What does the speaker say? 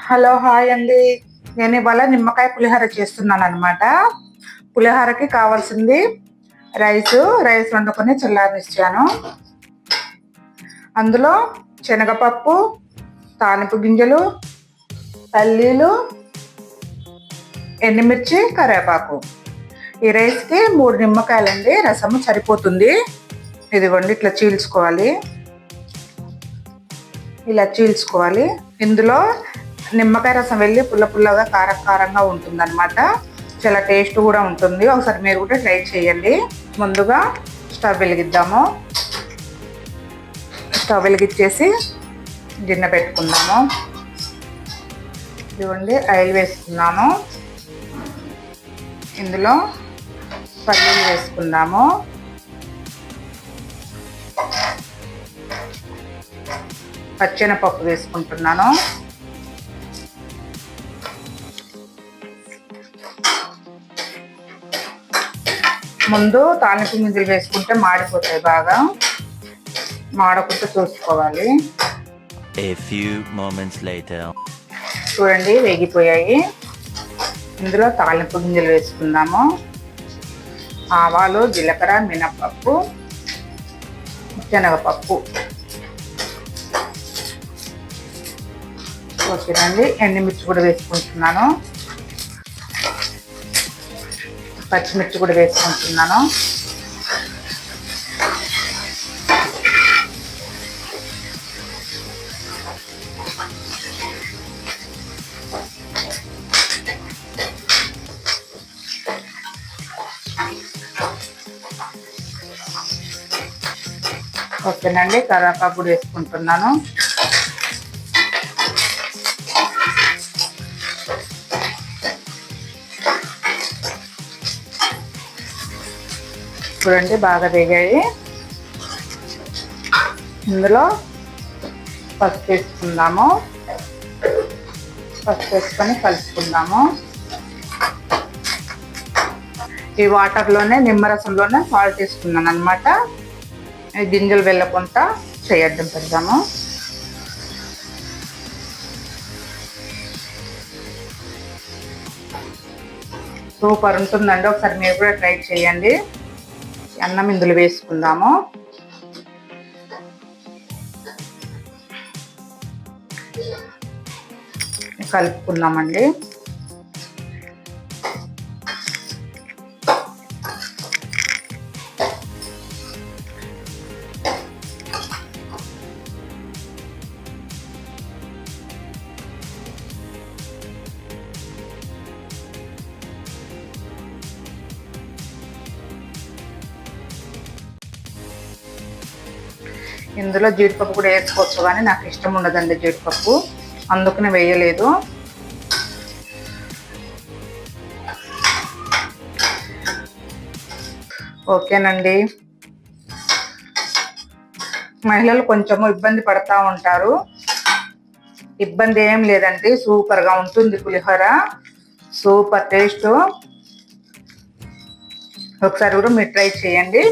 Hello hi అండి. నేను ఇవాళ నిమ్మకాయ పులిహోర చేస్తున్నాను అనమాట. పులిహోరకి కావాల్సింది రైస్ వండుకొని చల్లారనిచ్చాను. అందులో శనగపప్పు, తాలింపు గింజలు, పల్లీలు, ఎండుమిర్చి, కరివేపాకు. ఈ రైస్కి 3 నిమ్మకాయలండి, రసము సరిపోతుంది. ఇదిగోండి ఇట్లా చీల్చుకోవాలి. ఇందులో నిమ్మకాయ రసం వెళ్ళి పుల్లగా కారంగా ఉంటుంది అనమాట. చాలా టేస్ట్ కూడా ఉంటుంది. ఒకసారి మీరు కూడా ట్రై చేయండి. ముందుగా స్టవ్ వెలిగించేసి గిన్నె పెట్టుకుందాము. ఇదిగోండి ఆయిల్ వేసుకున్నాము. ఇందులో పల్లీలు వేసుకుందాము. పచ్చెనపప్పు వేసుకుంటున్నాను. ముందు తాలింపు గింజలు వేసుకుంటే మాడిపోతాయి, బాగా మాడకుండా చూసుకోవాలి. చూడండి వేగిపోయాయి. ఇందులో తాలింపు గింజలు వేసుకుందాము. ఆవాలు, జీలకర్ర, మినపప్పు, శనగపప్పు. ఓకేనండి. ఎండుమిర్చి కూడా వేసుకుంటున్నాను. పచ్చిమిర్చి కూడా వేసుకుంటున్నాను. ఓకేనండి. కరివేపాకు కూడా వేసుకుంటున్నాను. చూడండి బాగా వేగాయి. ఇందులో పసుపు వేసుకుందాము. పసుపు వేసుకొని కలుపుకుందాము. ఈ వాటర్లోనే, నిమ్మరసంలోనే సాల్ట్ వేసుకున్నాను అనమాట. గింజలు వెళ్ళకుండా చేయడం పెడదాము. సూపర్ ఉంటుందండి. ఒకసారి మీరు కూడా ట్రై చేయండి. అన్నం ఇందులో వేసుకుందాము. కలుపుకుందామండి. ఇందులో జీడిపప్పు కూడా వేసుకోవచ్చు, కానీ నాకు ఇష్టం ఉండదండి జీడిపప్పు, అందుకనే వేయలేదు. ఓకేనండి. మహిళలు కొంచెము ఇబ్బంది పడతా ఉంటారు. ఇబ్బంది ఏం లేదండి, సూపర్గా ఉంటుంది పులిహోర. Super taste. ఒకసారి కూడా మీరు ట్రై చేయండి.